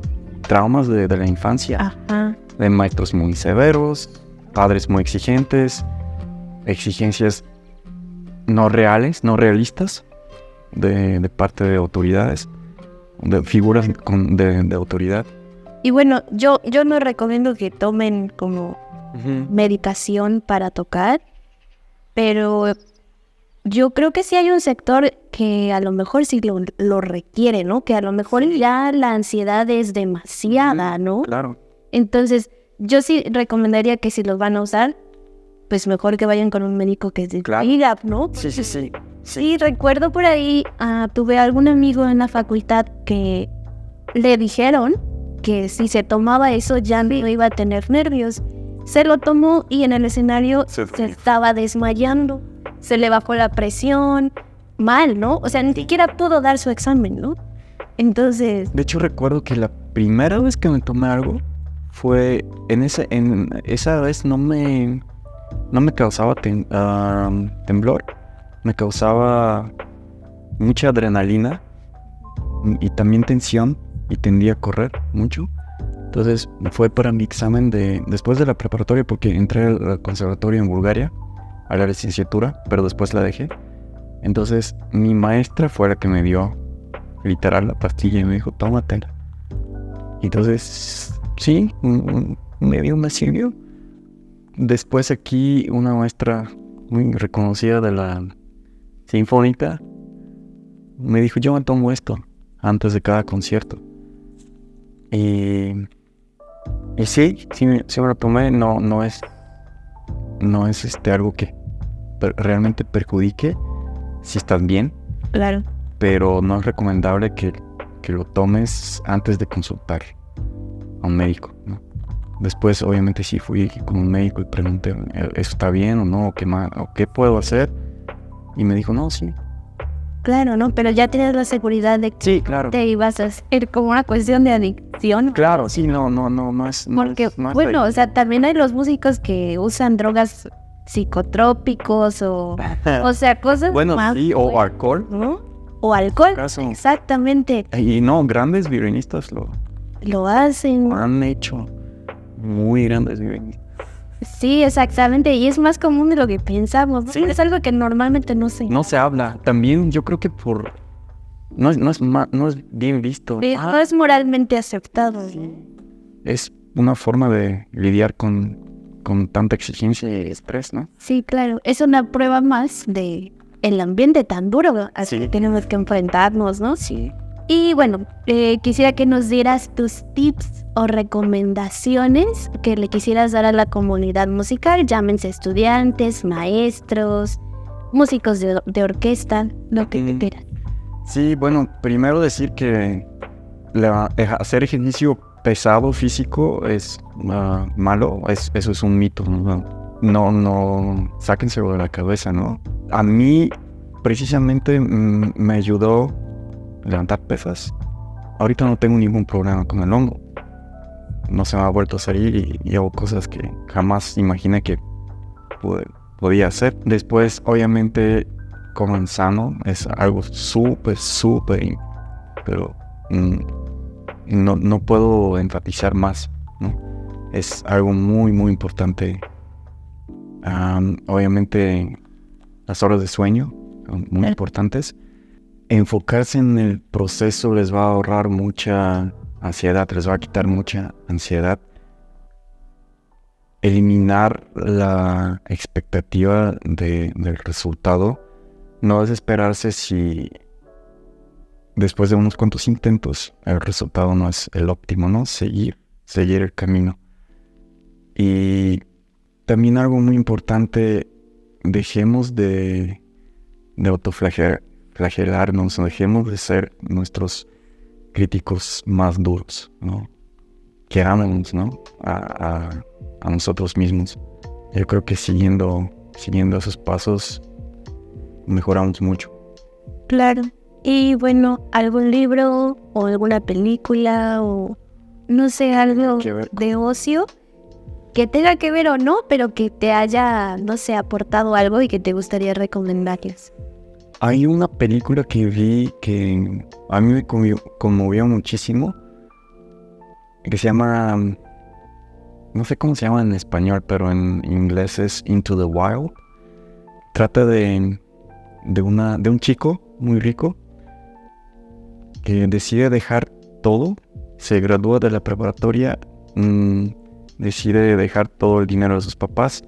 traumas de la infancia, Ajá. de maestros muy severos, padres muy exigentes, exigencias no reales, no realistas, de parte de autoridades, de figuras de autoridad. Y bueno, yo no recomiendo que tomen como medicación para tocar, pero yo creo que sí hay un sector que a lo mejor sí lo requiere, ¿no? Que a lo mejor ya la ansiedad es demasiada, ¿no? Claro. Entonces, yo sí recomendaría que si los van a usar, pues mejor que vayan con un médico que se diga, ¿no? Sí. Sí, recuerdo por ahí, tuve algún amigo en la facultad que le dijeron que si se tomaba eso ya no iba a tener nervios. Se lo tomó y en el escenario se estaba desmayando. Se le bajó la presión, mal, ¿no? O sea, ni siquiera pudo dar su examen, ¿no? Entonces... De hecho, recuerdo que la primera vez que me tomé algo fue en esa vez no me causaba temblor, me causaba mucha adrenalina y también tensión y tendía a correr mucho. Entonces fue para mi examen después de la preparatoria, porque entré al conservatorio en Bulgaria a la licenciatura, pero después la dejé. Entonces mi maestra fue la que me dio literal la pastilla y me dijo, tómatela. Entonces sí, me sirvió. Después aquí una maestra muy reconocida de la Sinfónica me dijo, yo me tomo esto antes de cada concierto. Y sí me lo tomé. No es algo que realmente perjudique si estás bien. Claro. Pero no es recomendable que lo tomes antes de consultar a un médico, ¿no? Después, obviamente, sí fui con un médico y pregunté, ¿eso está bien o no? ¿O qué más? ¿O qué puedo hacer? Y me dijo, no, sí. Claro, ¿no? Pero ya tienes la seguridad de que Sí, claro. te ibas a hacer como una cuestión de adicción. Claro, sí, no es... Porque, bueno, o sea, también hay los músicos que usan drogas psicotrópicos o sea, cosas bueno, más... sí, o alcohol. ¿no? O alcohol, exactamente. Y no, grandes violinistas Lo hacen. han hecho. Muy grandes violinistas. Sí, exactamente, y es más común de lo que pensamos, ¿no? Sí. Es algo que normalmente no se habla. También yo creo que no es bien visto. no es moralmente aceptado. Sí. Es una forma de lidiar con tanta exigencia y estrés, ¿no? Sí, claro, es una prueba más de el ambiente tan duro al que tenemos que enfrentarnos, ¿no? Sí. Y bueno, quisiera que nos dieras tus tips o recomendaciones que le quisieras dar a la comunidad musical, llámense estudiantes, maestros, músicos de orquesta, lo que quieras. Sí, bueno, primero decir que hacer ejercicio pesado físico es malo, eso es un mito, no, sáquenselo de la cabeza, ¿no? A mí, precisamente, me ayudó levantar pesas. Ahorita no tengo ningún problema con el hombro. No se me ha vuelto a salir y hago cosas que jamás imaginé que podía hacer. Después, obviamente, coman sano. Es algo súper, pero no puedo enfatizar más, ¿no? Es algo muy, muy importante. Obviamente, las horas de sueño son muy importantes. Enfocarse en el proceso les va a ahorrar mucha ansiedad, les va a quitar mucha ansiedad. Eliminar la expectativa del resultado. No desesperarse si después de unos cuantos intentos el resultado no es el óptimo, ¿no? Seguir el camino. Y también algo muy importante, dejemos de autoflagelar flagelarnos, dejemos de ser nuestros críticos más duros, ¿no? Querámonos, ¿no? A nosotros mismos. Yo creo que siguiendo esos pasos mejoramos mucho. Claro. Y bueno, ¿algún libro o alguna película o no sé, algo de ocio que tenga que ver o no, pero que te haya, no sé, aportado algo y que te gustaría recomendarles? Hay una película que vi que a mí me conmovió muchísimo, que se llama, no sé cómo se llama en español, pero en inglés es Into the Wild. Trata de un chico muy rico que decide dejar todo, se gradúa de la preparatoria, decide dejar todo el dinero de sus papás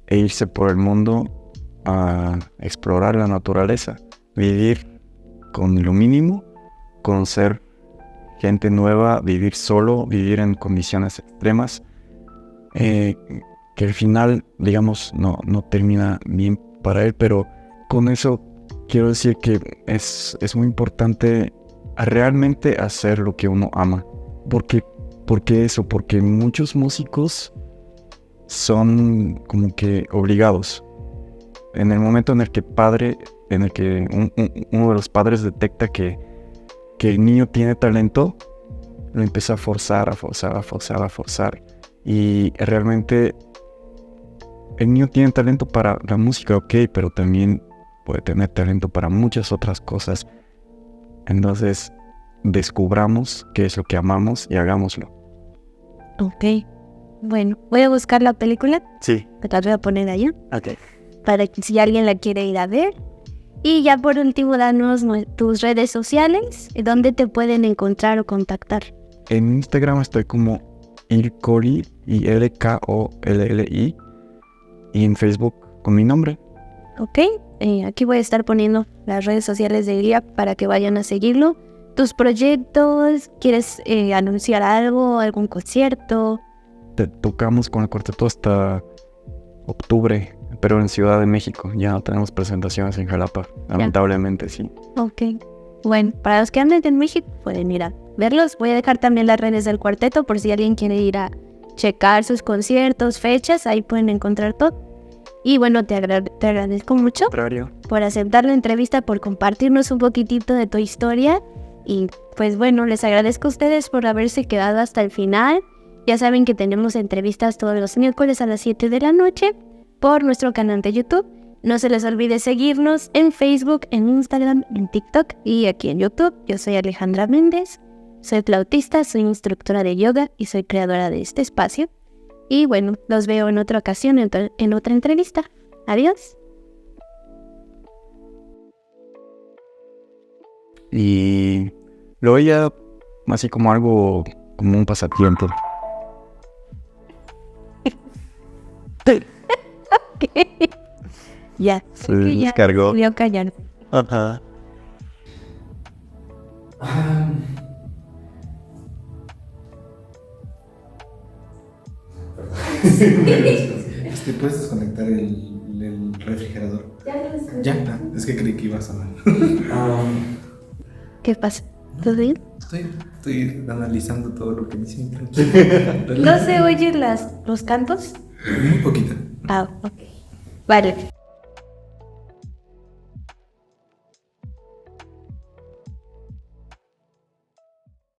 e irse por el mundo a explorar la naturaleza, vivir con lo mínimo, conocer gente nueva, vivir solo, vivir en condiciones extremas, que al final, digamos, no termina bien para él, pero con eso quiero decir que es muy importante realmente hacer lo que uno ama. Porque muchos músicos son como que obligados. En el momento en el que uno de los padres detecta que el niño tiene talento, lo empieza a forzar. Y realmente el niño tiene talento para la música, ok, pero también puede tener talento para muchas otras cosas. Entonces, descubramos qué es lo que amamos y hagámoslo. Ok. Bueno, voy a buscar la película. Sí. La voy a poner allá. Ok. Para que si alguien la quiere ir a ver. Y ya por último, danos tus redes sociales, donde te pueden encontrar o contactar. En Instagram estoy como Ilkolli, ILKOLLI, y en Facebook con mi nombre. Ok, aquí voy a estar poniendo las redes sociales de Ilia para que vayan a seguirlo. Tus proyectos, ¿quieres anunciar algo, algún concierto? Tocamos con el cuarteto hasta octubre, pero en Ciudad de México. Ya no tenemos presentaciones en Jalapa, lamentablemente, sí. Ok, bueno, para los que anden en México pueden ir a verlos. Voy a dejar también las redes del cuarteto por si alguien quiere ir a checar sus conciertos, fechas, ahí pueden encontrar todo. Y bueno, te agradezco mucho por aceptar la entrevista, por compartirnos un poquitito de tu historia. Y pues bueno, les agradezco a ustedes por haberse quedado hasta el final. Ya saben que tenemos entrevistas todos los miércoles a las 7 de la noche por nuestro canal de YouTube. No se les olvide seguirnos en Facebook, en Instagram, en TikTok y aquí en YouTube. Yo soy Alejandra Méndez, soy flautista, soy instructora de yoga y soy creadora de este espacio. Y bueno, los veo en otra ocasión, en otra entrevista. Adiós. Y lo veía así como algo, como un pasatiempo. Okay. Ya. Se descargó. Voy a callar. Ajá. ¿Puedes desconectar el refrigerador? Ya, es que creí que iba a sonar. ¿Qué pasa? ¿Todo bien? Estoy analizando todo lo que me dicen. ¿No se oyen los cantos? Muy poquito. Ok. Vale.